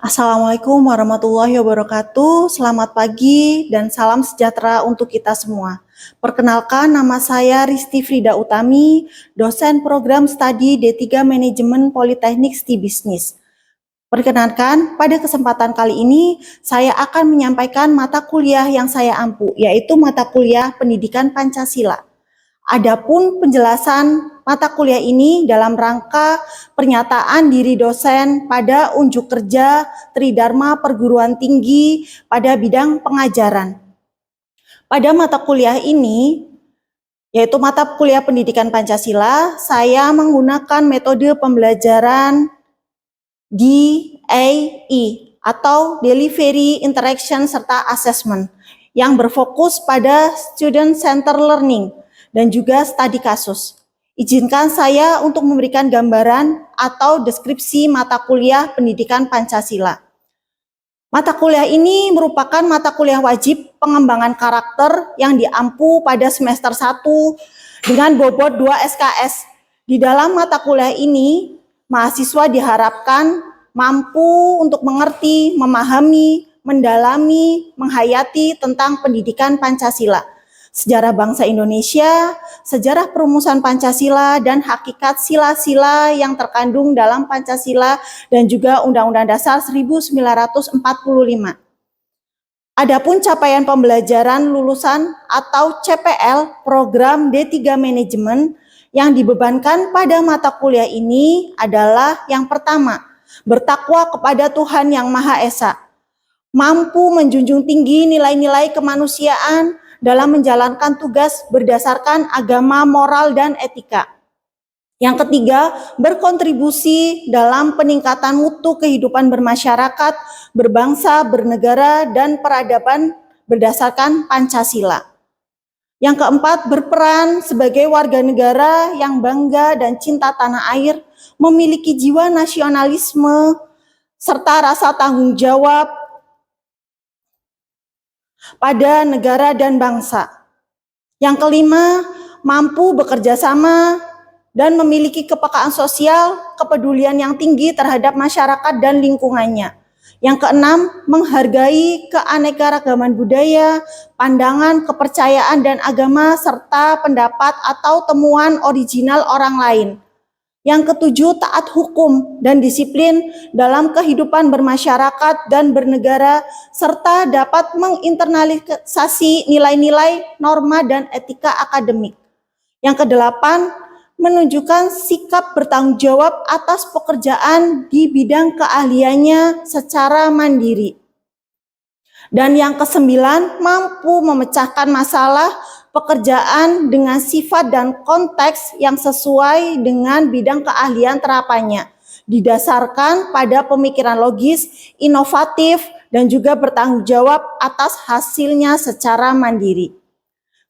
Assalamualaikum warahmatullahi wabarakatuh. Selamat pagi dan salam sejahtera untuk kita semua. Perkenalkan, nama saya Risti Frida Utami, dosen program studi D3 Manajemen Politeknik STI Bisnis. Perkenalkan, pada kesempatan kali ini saya akan menyampaikan mata kuliah yang saya ampu, yaitu mata kuliah Pendidikan Pancasila. Adapun penjelasan mata kuliah ini dalam rangka pernyataan diri dosen pada unjuk kerja Tridharma Perguruan Tinggi pada bidang pengajaran. Pada mata kuliah ini, yaitu mata kuliah Pendidikan Pancasila, saya menggunakan metode pembelajaran DAE atau Delivery, Interaction, serta Assessment yang berfokus pada Student Center Learning dan juga studi kasus. Izinkan saya untuk memberikan gambaran atau deskripsi mata kuliah Pendidikan Pancasila. Mata kuliah ini merupakan mata kuliah wajib pengembangan karakter yang diampu pada semester 1 dengan bobot 2 SKS. Di dalam mata kuliah ini, mahasiswa diharapkan mampu untuk mengerti, memahami, mendalami, menghayati tentang pendidikan Pancasila, sejarah bangsa Indonesia, sejarah perumusan Pancasila, dan hakikat sila-sila yang terkandung dalam Pancasila dan juga Undang-Undang Dasar 1945. Adapun capaian pembelajaran lulusan atau CPL program D3 Manajemen yang dibebankan pada mata kuliah ini adalah yang pertama, bertakwa kepada Tuhan Yang Maha Esa, mampu menjunjung tinggi nilai-nilai kemanusiaan dalam menjalankan tugas berdasarkan agama, moral, dan etika. Yang ketiga, berkontribusi dalam peningkatan mutu kehidupan bermasyarakat, berbangsa, bernegara, dan peradaban berdasarkan Pancasila. Yang keempat, berperan sebagai warga negara yang bangga dan cinta tanah air, memiliki jiwa nasionalisme, serta rasa tanggung jawab pada negara dan bangsa. Yang kelima, mampu bekerja sama dan memiliki kepekaan sosial, kepedulian yang tinggi terhadap masyarakat dan lingkungannya. Yang keenam, menghargai keanekaragaman budaya, pandangan, kepercayaan, dan agama, serta pendapat atau temuan original orang lain. Yang ketujuh, taat hukum dan disiplin dalam kehidupan bermasyarakat dan bernegara, serta dapat menginternalisasi nilai-nilai, norma, dan etika akademik. Yang kedelapan, menunjukkan sikap bertanggung jawab atas pekerjaan di bidang keahliannya secara mandiri. Dan yang kesembilan, mampu memecahkan masalah pekerjaan dengan sifat dan konteks yang sesuai dengan bidang keahlian terapannya, didasarkan pada pemikiran logis, inovatif, dan juga bertanggung jawab atas hasilnya secara mandiri.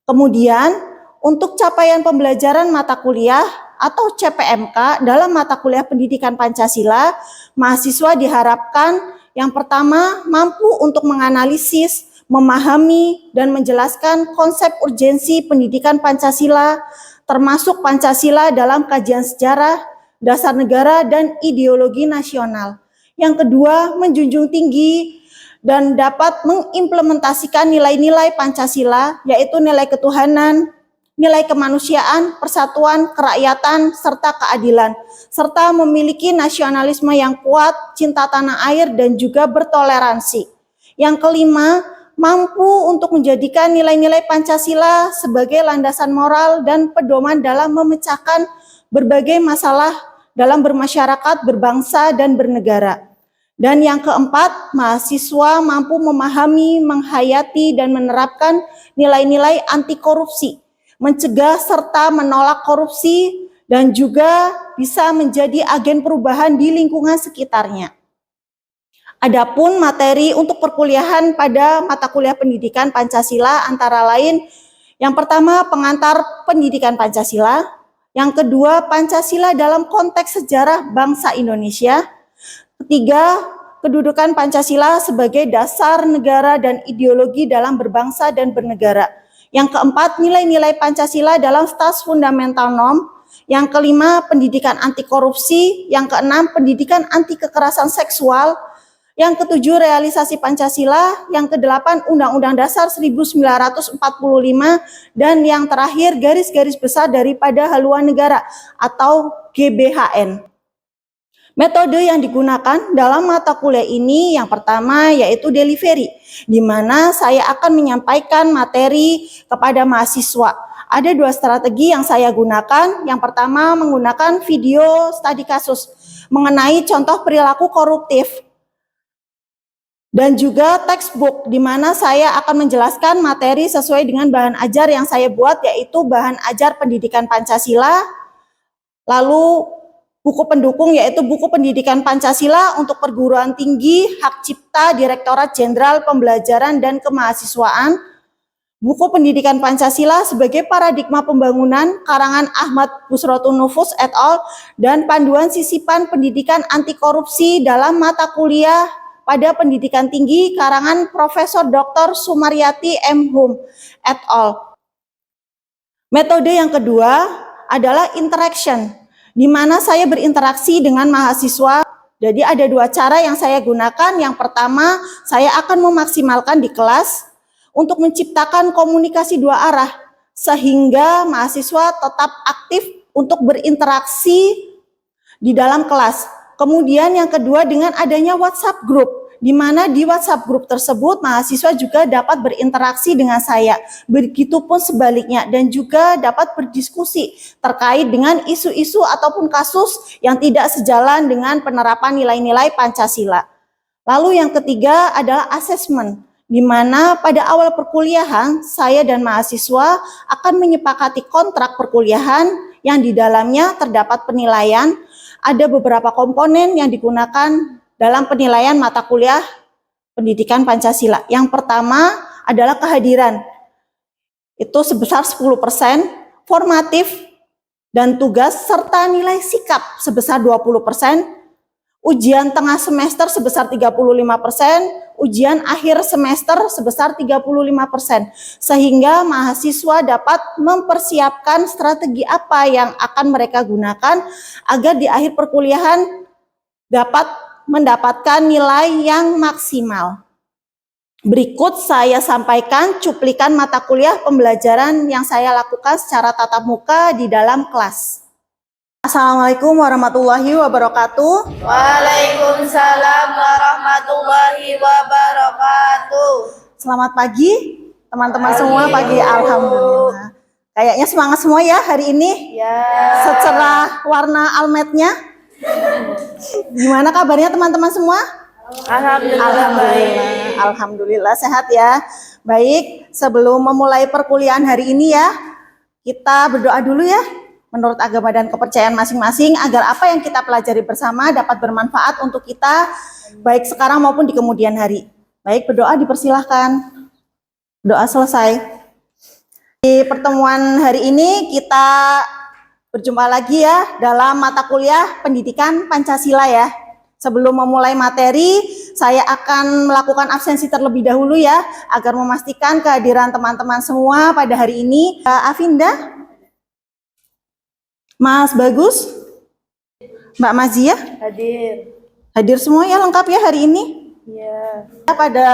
Kemudian, untuk capaian pembelajaran mata kuliah atau CPMK dalam mata kuliah Pendidikan Pancasila, mahasiswa diharapkan yang pertama, mampu untuk menganalisis, memahami, dan menjelaskan konsep urgensi pendidikan Pancasila, termasuk Pancasila dalam kajian sejarah, dasar negara, dan ideologi nasional. Yang kedua, menjunjung tinggi dan dapat mengimplementasikan nilai-nilai Pancasila, yaitu nilai ketuhanan, nilai kemanusiaan, persatuan, kerakyatan, serta keadilan, serta memiliki nasionalisme yang kuat, cinta tanah air, dan juga bertoleransi. Yang kelima, mampu untuk menjadikan nilai-nilai Pancasila sebagai landasan moral dan pedoman dalam memecahkan berbagai masalah dalam bermasyarakat, berbangsa, dan bernegara. Dan yang keempat, mahasiswa mampu memahami, menghayati, dan menerapkan nilai-nilai anti korupsi, mencegah serta menolak korupsi, dan juga bisa menjadi agen perubahan di lingkungan sekitarnya. Adapun materi untuk perkuliahan pada mata kuliah Pendidikan Pancasila antara lain, yang pertama pengantar Pendidikan Pancasila, yang kedua Pancasila dalam konteks sejarah bangsa Indonesia, ketiga kedudukan Pancasila sebagai dasar negara dan ideologi dalam berbangsa dan bernegara. Yang keempat, nilai-nilai Pancasila dalam Stats Fundamental Norm. Yang kelima, pendidikan anti korupsi. Yang keenam, pendidikan anti kekerasan seksual. Yang ketujuh, realisasi Pancasila. Yang kedelapan, Undang-Undang Dasar 1945. Dan yang terakhir, garis-garis besar daripada haluan negara atau GBHN. Metode yang digunakan dalam mata kuliah ini yang pertama yaitu delivery, di mana saya akan menyampaikan materi kepada mahasiswa. Ada dua strategi yang saya gunakan. Yang pertama menggunakan video studi kasus mengenai contoh perilaku koruptif. Dan juga textbook, di mana saya akan menjelaskan materi sesuai dengan bahan ajar yang saya buat, yaitu bahan ajar pendidikan Pancasila. Lalu buku pendukung yaitu buku pendidikan Pancasila untuk perguruan tinggi, hak cipta, Direktorat Jenderal Pembelajaran dan Kemahasiswaan. Buku pendidikan Pancasila sebagai paradigma pembangunan, karangan Ahmad Busrotun Nufus et al. Dan panduan sisipan pendidikan anti korupsi dalam mata kuliah pada pendidikan tinggi, karangan Profesor Dr. Sumaryati M. Hum et al. Metode yang kedua adalah interaction, di mana saya berinteraksi dengan mahasiswa. Jadi ada dua cara yang saya gunakan. Yang pertama, saya akan memaksimalkan di kelas untuk menciptakan komunikasi dua arah, sehingga mahasiswa tetap aktif untuk berinteraksi di dalam kelas. Kemudian yang kedua dengan adanya WhatsApp group, di mana di WhatsApp group tersebut mahasiswa juga dapat berinteraksi dengan saya. Begitupun sebaliknya, dan juga dapat berdiskusi terkait dengan isu-isu ataupun kasus yang tidak sejalan dengan penerapan nilai-nilai Pancasila. Lalu yang ketiga adalah assessment, di mana pada awal perkuliahan saya dan mahasiswa akan menyepakati kontrak perkuliahan yang di dalamnya terdapat penilaian. Ada beberapa komponen yang digunakan dalam penilaian mata kuliah pendidikan Pancasila. Yang pertama adalah kehadiran. Itu sebesar 10%, formatif dan tugas serta nilai sikap sebesar 20%, ujian tengah semester sebesar 35%, ujian akhir semester sebesar 35%. Sehingga mahasiswa dapat mempersiapkan strategi apa yang akan mereka gunakan agar di akhir perkuliahan dapat mendapatkan nilai yang maksimal. Berikut saya sampaikan cuplikan mata kuliah pembelajaran yang saya lakukan secara tatap muka di dalam kelas. Assalamualaikum warahmatullahi wabarakatuh. Waalaikumsalam warahmatullahi wabarakatuh. Selamat pagi teman-teman semua. Pagi, alhamdulillah. Kayaknya semangat semua ya hari ini. Ya. Secerah warna almetnya. Gimana kabarnya teman-teman semua? Alhamdulillah. Alhamdulillah sehat ya. Baik, sebelum memulai perkuliahan hari ini ya, kita berdoa dulu ya menurut agama dan kepercayaan masing-masing agar apa yang kita pelajari bersama dapat bermanfaat untuk kita baik sekarang maupun di kemudian hari. Baik, berdoa dipersilahkan. Doa selesai. Di pertemuan hari ini kita berjumpa lagi ya dalam mata kuliah pendidikan Pancasila ya. Sebelum memulai materi, saya akan melakukan absensi terlebih dahulu ya agar memastikan kehadiran teman-teman semua pada hari ini. Afinda, Mas Bagus, Mbak Mazia, hadir semua ya, lengkap ya hari ini? Ya. Pada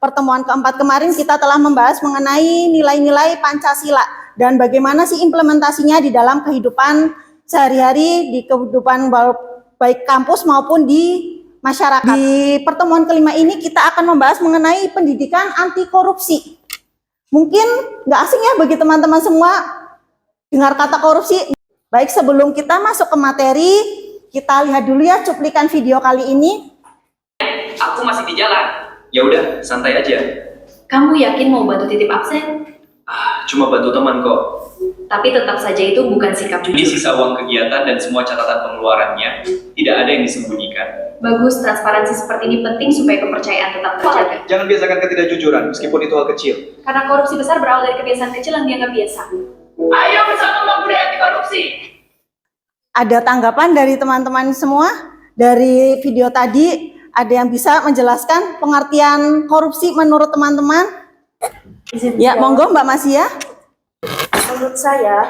pertemuan keempat kemarin kita telah membahas mengenai nilai-nilai Pancasila dan bagaimana sih implementasinya di dalam kehidupan sehari-hari, di kehidupan baik kampus maupun di masyarakat. Di pertemuan kelima ini kita akan membahas mengenai pendidikan anti korupsi. Mungkin nggak asing ya bagi teman-teman semua dengar kata korupsi. Baik, sebelum kita masuk ke materi, kita lihat dulu ya cuplikan video kali ini. Aku masih di jalan. Ya udah, santai aja. Kamu yakin mau bantu titip absen? Cuma bantu teman kok. Tapi tetap saja itu bukan sikap Ini jujur. sisa uang kegiatan dan semua catatan pengeluarannya. Tidak ada yang disembunyikan. Bagus, transparansi seperti ini penting supaya kepercayaan tetap terjaga. Jangan biasakan ketidakjujuran, meskipun itu hal kecil. Karena korupsi besar berawal dari kebiasaan kecil yang dianggap biasa. Ayo bersama membunuh anti korupsi. Ada tanggapan dari teman-teman semua dari video tadi? Ada yang bisa menjelaskan pengertian korupsi menurut teman-teman? Ya, monggo Mbak Masia. Menurut saya,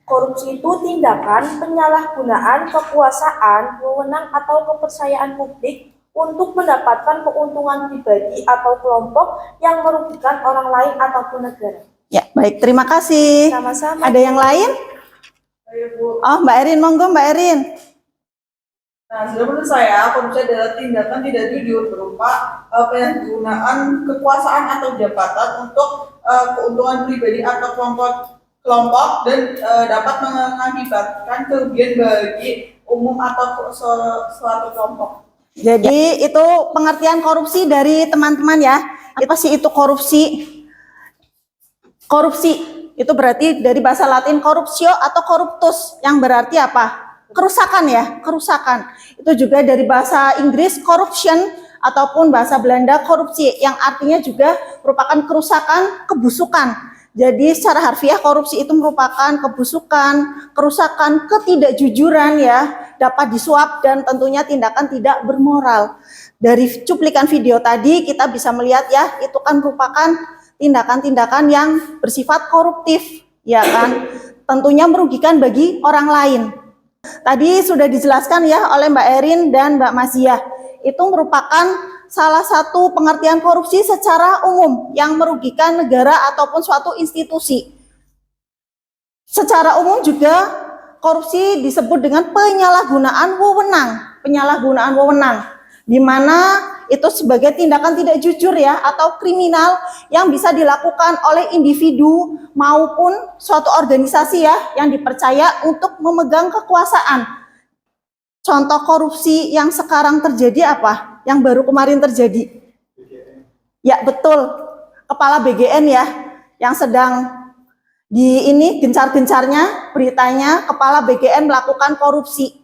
korupsi itu tindakan penyalahgunaan kekuasaan, wewenang atau kepercayaan publik untuk mendapatkan keuntungan pribadi atau kelompok yang merugikan orang lain ataupun negara. Ya, baik. Terima kasih. Sama-sama. Ada yang lain? Oh, Mbak Erin, monggo Mbak Erin. Nah, menurut saya, korupsi adalah tindakan tidak jujur berupa penyalahgunaan kekuasaan atau jabatan untuk keuntungan pribadi atau kelompok dan dapat mengakibatkan kerugian bagi umum atau suatu kelompok. Jadi itu pengertian korupsi dari teman-teman ya. Apa sih itu korupsi? Korupsi itu berarti dari bahasa Latin corruptio atau corruptus yang berarti apa? Kerusakan ya, kerusakan. Itu juga dari bahasa Inggris corruption ataupun bahasa Belanda korupsi yang artinya juga merupakan kerusakan, kebusukan. Jadi secara harfiah korupsi itu merupakan kebusukan, kerusakan, ketidakjujuran ya, dapat disuap dan tentunya tindakan tidak bermoral. Dari cuplikan video tadi kita bisa melihat ya, itu kan merupakan tindakan-tindakan yang bersifat koruptif, ya kan? Tentunya merugikan bagi orang lain. Tadi sudah dijelaskan ya oleh Mbak Erin dan Mbak Masia. Itu merupakan salah satu pengertian korupsi secara umum yang merugikan negara ataupun suatu institusi. Secara umum juga korupsi disebut dengan penyalahgunaan wewenang, di mana itu sebagai tindakan tidak jujur ya atau kriminal yang bisa dilakukan oleh individu maupun suatu organisasi ya yang dipercaya untuk memegang kekuasaan. Contoh korupsi yang sekarang terjadi apa? Yang baru kemarin terjadi? Ya betul, kepala BGN ya yang sedang di ini gencar-gencarnya beritanya kepala BGN melakukan korupsi.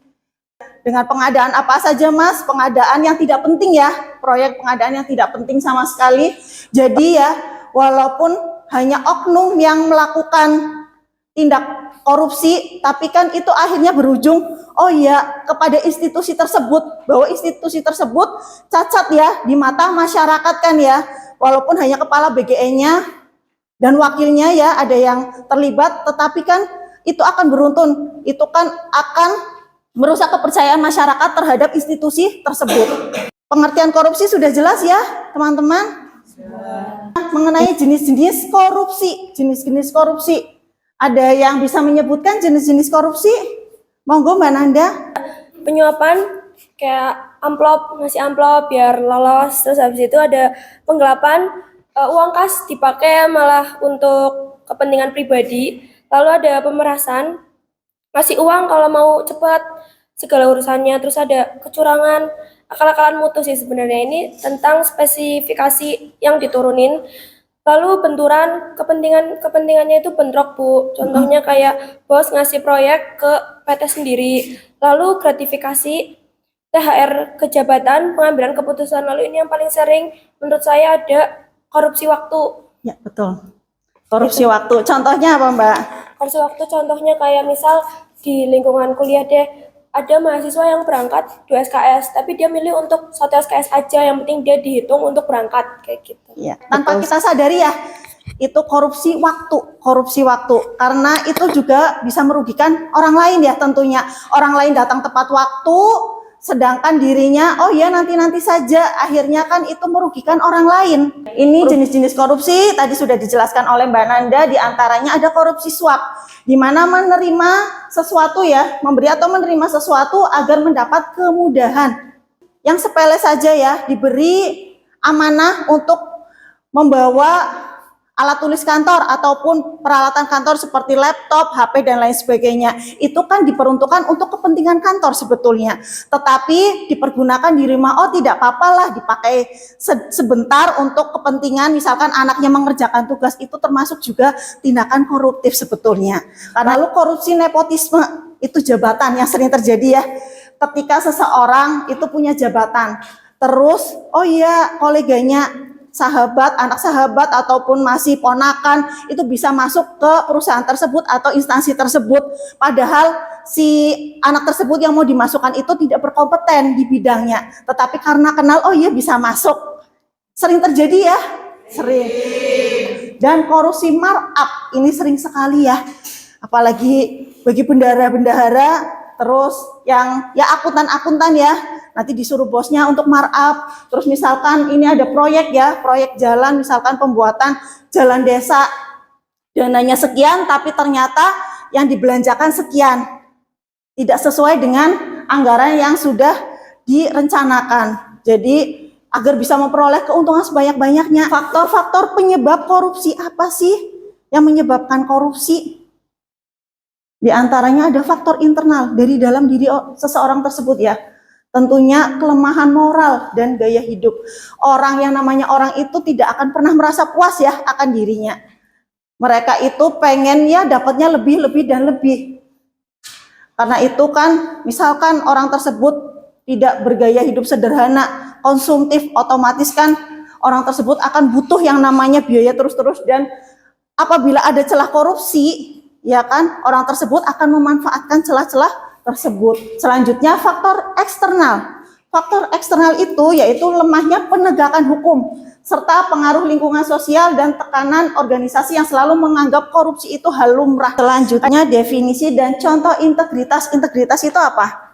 Dengan pengadaan apa saja Mas? Pengadaan yang tidak penting ya, proyek pengadaan yang tidak penting sama sekali. Jadi ya, walaupun hanya oknum yang melakukan tindak korupsi, tapi kan itu akhirnya berujung, oh ya, kepada institusi tersebut, bahwa institusi tersebut cacat ya di mata masyarakat kan ya, walaupun hanya kepala BGN-nya dan wakilnya ya ada yang terlibat, tetapi kan itu akan beruntun, itu kan akan merusak kepercayaan masyarakat terhadap institusi tersebut. Pengertian korupsi sudah jelas ya, teman-teman? Mengenai jenis-jenis korupsi, ada yang bisa menyebutkan jenis-jenis korupsi? Monggo Mbak Nanda. Penyuapan kayak amplop, ngasih amplop biar lolos, terus habis itu ada penggelapan, uang kas dipakai malah untuk kepentingan pribadi, lalu ada pemerasan, ngasih uang kalau mau cepat segala urusannya, terus ada kecurangan, akal-akalan mutu sih sebenarnya ini tentang spesifikasi yang diturunin. Lalu benturan kepentingannya itu bentrok Bu, contohnya kayak bos ngasih proyek ke PT sendiri, lalu gratifikasi, THR kejabatan, pengambilan keputusan. Lalu ini yang paling sering menurut saya ada korupsi waktu. Ya betul, korupsi waktu. Contohnya apa Mbak? Korupsi waktu contohnya kayak misal di lingkungan kuliah deh, ada mahasiswa yang berangkat 2 SKS, tapi dia milih untuk 1 SKS aja, yang penting dia dihitung untuk berangkat, kayak gitu. Ya, tanpa kita sadari ya, itu korupsi waktu, karena itu juga bisa merugikan orang lain ya tentunya. Orang lain datang tepat waktu, sedangkan dirinya, oh ya nanti saja, akhirnya kan itu merugikan orang lain. Ini jenis-jenis korupsi, tadi sudah dijelaskan oleh Mbak Nanda, diantaranya ada korupsi suap, di mana menerima sesuatu ya, memberi atau menerima sesuatu agar mendapat kemudahan. Yang sepele saja ya, diberi amanah untuk membawa alat tulis kantor ataupun peralatan kantor seperti laptop, HP dan lain sebagainya. Itu kan diperuntukkan untuk kepentingan kantor sebetulnya. Tetapi dipergunakan di rumah, oh tidak apa-apa lah dipakai sebentar untuk kepentingan misalkan anaknya mengerjakan tugas, itu termasuk juga tindakan koruptif sebetulnya. Lalu korupsi nepotisme, itu jabatan yang sering terjadi ya. Ketika seseorang itu punya jabatan, terus oh iya koleganya sahabat, anak sahabat, ataupun masih ponakan, itu bisa masuk ke perusahaan tersebut atau instansi tersebut. Padahal si anak tersebut yang mau dimasukkan itu tidak berkompeten di bidangnya. Tetapi karena kenal, oh iya bisa masuk. Sering terjadi ya? Sering. Dan korupsi markup, ini sering sekali ya. Apalagi bagi bendahara-bendahara, terus yang ya akuntan-akuntan ya, nanti disuruh bosnya untuk markup. Terus misalkan ini ada proyek ya, proyek jalan, misalkan pembuatan jalan desa, dananya sekian, tapi ternyata yang dibelanjakan sekian, tidak sesuai dengan anggaran yang sudah direncanakan. Jadi agar bisa memperoleh keuntungan sebanyak-banyaknya. Faktor-faktor penyebab korupsi apa sih yang menyebabkan korupsi? Di antaranya ada faktor internal dari dalam diri seseorang tersebut ya. Tentunya kelemahan moral dan gaya hidup. Orang yang namanya orang itu tidak akan pernah merasa puas ya akan dirinya. Mereka itu pengennya dapatnya lebih dan lebih. Karena itu kan misalkan orang tersebut tidak bergaya hidup sederhana, konsumtif, otomatis kan orang tersebut akan butuh yang namanya biaya terus-terus, dan apabila ada celah korupsi, ya kan, orang tersebut akan memanfaatkan celah-celah tersebut. Selanjutnya faktor eksternal. Faktor eksternal itu yaitu lemahnya penegakan hukum serta pengaruh lingkungan sosial dan tekanan organisasi yang selalu menganggap korupsi itu hal lumrah. Selanjutnya definisi dan contoh integritas. Integritas itu apa?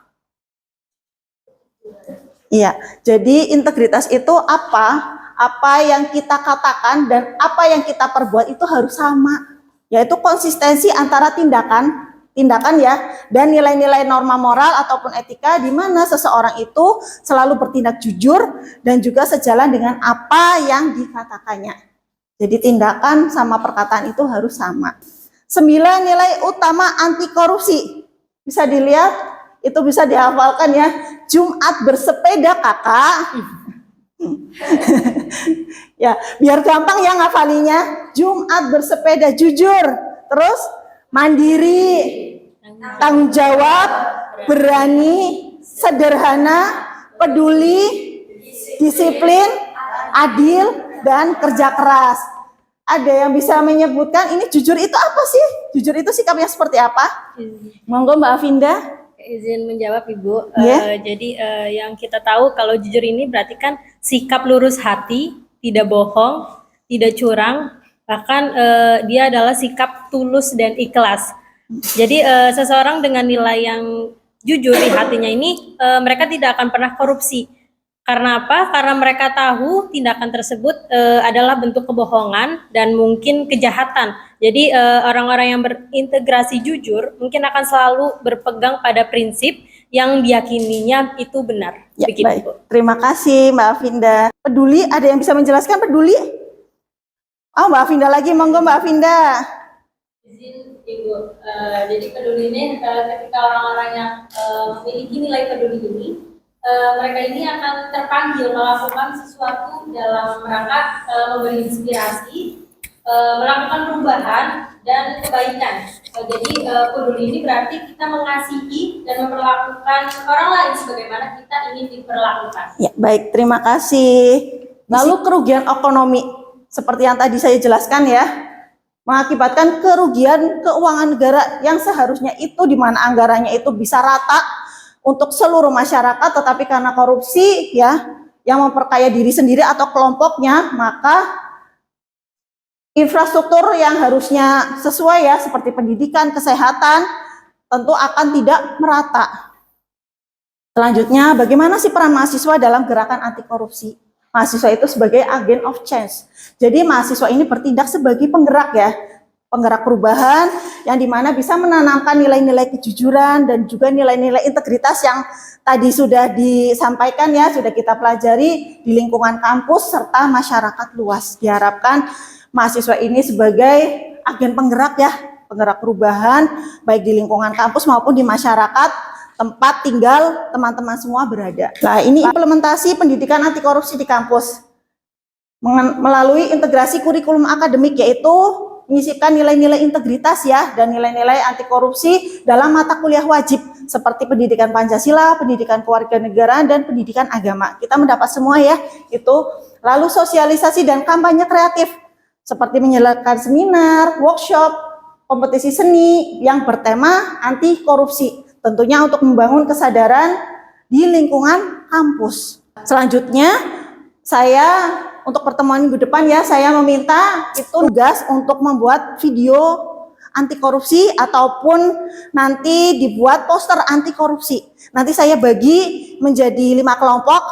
Iya, jadi integritas itu apa? Apa yang kita katakan dan apa yang kita perbuat itu harus sama. Yaitu konsistensi antara tindakan ya, dan nilai-nilai norma moral ataupun etika, di mana seseorang itu selalu bertindak jujur dan juga sejalan dengan apa yang dikatakannya. Jadi tindakan sama perkataan itu harus sama. 9 nilai utama anti korupsi. Bisa dilihat, itu bisa dihafalkan ya. Jumat bersepeda kakak. Ya, biar gampang ya ngafalinya. Jumat bersepeda jujur, terus mandiri, tanggung jawab, berani, sederhana, peduli, disiplin, adil, dan kerja keras. Ada yang bisa menyebutkan ini jujur itu apa sih? Jujur itu sikapnya seperti apa? Monggo Mbak Afinda. Izin menjawab Ibu. Yeah. Jadi yang kita tahu kalau jujur ini berarti kan sikap lurus hati, tidak bohong, tidak curang, bahkan dia adalah sikap tulus dan ikhlas. Jadi seseorang dengan nilai yang jujur di hatinya ini, mereka tidak akan pernah korupsi. Karena apa? Karena mereka tahu tindakan tersebut adalah bentuk kebohongan dan mungkin kejahatan. Jadi orang-orang yang berintegrasi jujur mungkin akan selalu berpegang pada prinsip yang diyakininya itu benar. Ya, begitu, baik. Bu. Terima kasih Mbak Afinda. Peduli, ada yang bisa menjelaskan peduli? Oh, Mbak Afinda lagi, monggo Mbak Afinda. Izin Ibu, jadi peduli ini ketika orang-orang yang memiliki nilai peduli ini, mereka ini akan terpanggil melakukan sesuatu dalam rangka memberi inspirasi, melakukan perubahan dan kebaikan. Jadi peduli ini berarti kita mengasihi dan memperlakukan orang lain sebagaimana kita ingin diperlakukan. Ya, baik, terima kasih. Lalu kerugian ekonomi, seperti yang tadi saya jelaskan ya, mengakibatkan kerugian keuangan negara yang seharusnya itu di mana anggarannya itu bisa rata untuk seluruh masyarakat, tetapi karena korupsi ya yang memperkaya diri sendiri atau kelompoknya, maka infrastruktur yang harusnya sesuai ya seperti pendidikan, kesehatan tentu akan tidak merata. Selanjutnya, bagaimana sih peran mahasiswa dalam gerakan anti korupsi? Mahasiswa itu sebagai agent of change. Jadi mahasiswa ini bertindak sebagai penggerak ya, penggerak perubahan yang dimana bisa menanamkan nilai-nilai kejujuran dan juga nilai-nilai integritas yang tadi sudah disampaikan ya, sudah kita pelajari di lingkungan kampus serta masyarakat luas. Diharapkan mahasiswa ini sebagai agen penggerak ya, penggerak perubahan baik di lingkungan kampus maupun di masyarakat tempat tinggal teman-teman semua berada. Nah, ini implementasi pendidikan anti korupsi di kampus melalui integrasi kurikulum akademik, yaitu menyisipkan nilai-nilai integritas ya dan nilai-nilai anti korupsi dalam mata kuliah wajib seperti pendidikan Pancasila, pendidikan kewarganegaraan, dan pendidikan agama. Kita mendapat semua ya, itu. Lalu sosialisasi dan kampanye kreatif, seperti menyelenggarakan seminar, workshop, kompetisi seni yang bertema anti korupsi. Tentunya untuk membangun kesadaran di lingkungan kampus. Selanjutnya, saya untuk pertemuan minggu depan ya, saya meminta itu tugas untuk membuat video anti korupsi ataupun nanti dibuat poster anti korupsi. Nanti saya bagi menjadi 5 kelompok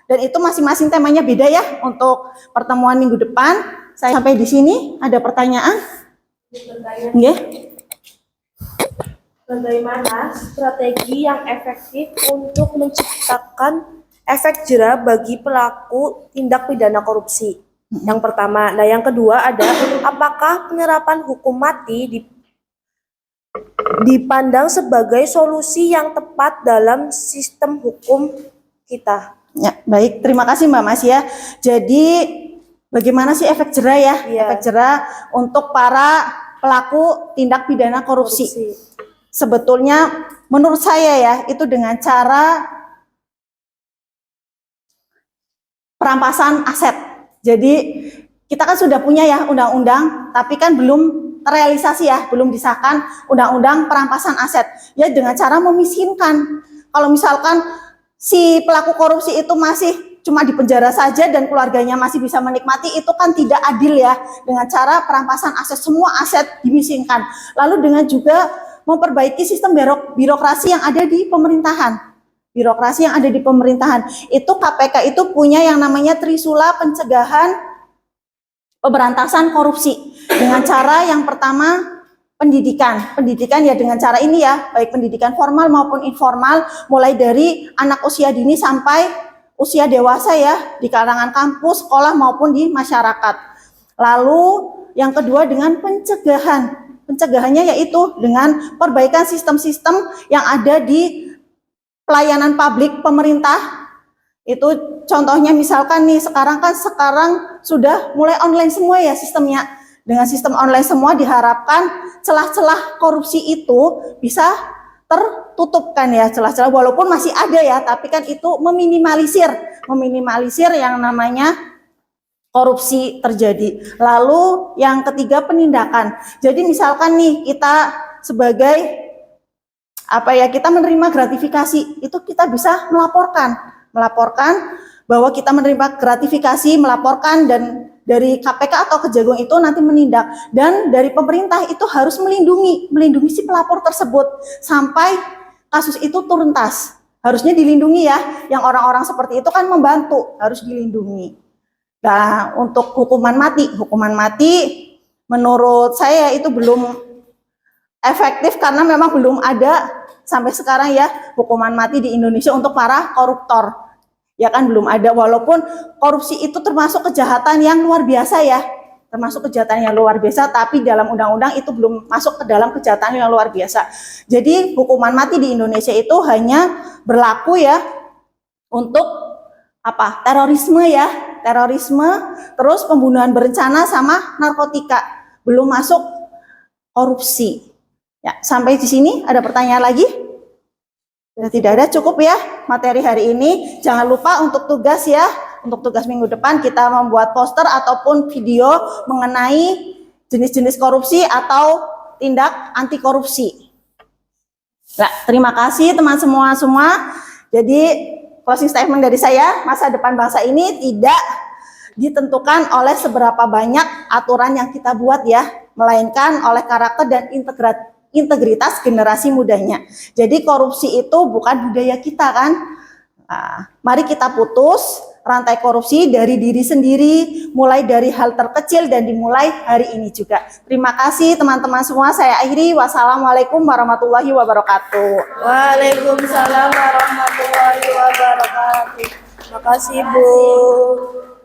dan itu masing-masing temanya beda ya untuk pertemuan minggu depan. Saya sampai di sini, ada pertanyaan? Nggih. Bagaimana strategi yang efektif untuk menciptakan efek jera bagi pelaku tindak pidana korupsi? Yang pertama. Nah, yang kedua ada, apakah penerapan hukum mati dipandang sebagai solusi yang tepat dalam sistem hukum kita? Ya, baik. Terima kasih Mbak Mas ya. Jadi, bagaimana sih efek jera ya? Iya. Efek jera untuk para pelaku tindak pidana korupsi. Sebetulnya menurut saya ya, itu dengan cara perampasan aset. Jadi kita kan sudah punya ya undang-undang, tapi kan belum terrealisasi ya, belum disahkan undang-undang perampasan aset. Ya dengan cara memiskinkan. Kalau misalkan si pelaku korupsi itu masih cuma di penjara saja dan keluarganya masih bisa menikmati, itu kan tidak adil ya. Dengan cara perampasan aset, semua aset dimiskinkan. Lalu dengan juga memperbaiki sistem birokrasi yang ada di pemerintahan. Birokrasi yang ada di pemerintahan. Itu KPK itu punya yang namanya Trisula Pencegahan Pemberantasan Korupsi. Dengan cara yang pertama pendidikan. Pendidikan ya dengan cara ini ya, baik pendidikan formal maupun informal, mulai dari anak usia dini sampai usia dewasa ya, di kalangan kampus, sekolah maupun di masyarakat. Lalu yang kedua dengan pencegahan. Pencegahannya yaitu dengan perbaikan sistem-sistem yang ada di pelayanan publik pemerintah. Itu contohnya misalkan nih sekarang sudah mulai online semua ya sistemnya. Dengan sistem online semua diharapkan celah-celah korupsi itu bisa tertutupkan ya, celah-celah walaupun masih ada ya, tapi kan itu meminimalisir yang namanya korupsi terjadi. Lalu yang ketiga penindakan. Jadi misalkan nih kita sebagai kita menerima gratifikasi, itu kita bisa melaporkan bahwa kita menerima gratifikasi, melaporkan, dan dari KPK atau Kejagung itu nanti menindak, dan dari pemerintah itu harus melindungi si pelapor tersebut sampai kasus itu tuntas. Harusnya dilindungi ya, yang orang-orang seperti itu kan membantu, harus dilindungi. Nah, untuk hukuman mati menurut saya itu belum efektif karena memang belum ada sampai sekarang ya hukuman mati di Indonesia untuk para koruptor. Ya kan belum ada, walaupun korupsi itu termasuk kejahatan yang luar biasa ya. Tapi dalam undang-undang itu belum masuk ke dalam kejahatan yang luar biasa. Jadi hukuman mati di Indonesia itu hanya berlaku ya untuk terorisme ya, terus pembunuhan berencana sama narkotika. Belum masuk korupsi. Ya, sampai di sini ada pertanyaan lagi? Tidak ada, cukup ya materi hari ini. Jangan lupa untuk tugas ya, untuk tugas minggu depan kita membuat poster ataupun video mengenai jenis-jenis korupsi atau tindak anti korupsi. Nah, terima kasih teman semua. Jadi closing statement dari saya, masa depan bangsa ini tidak ditentukan oleh seberapa banyak aturan yang kita buat ya, melainkan oleh karakter dan integritas generasi mudanya. Jadi korupsi itu bukan budaya kita kan. Nah, mari kita putus rantai korupsi dari diri sendiri, mulai dari hal terkecil dan dimulai hari ini juga. Terima kasih teman-teman semua. Saya akhiri. Wassalamualaikum warahmatullahi wabarakatuh. Waalaikumsalam warahmatullahi wabarakatuh. Terima kasih Bu.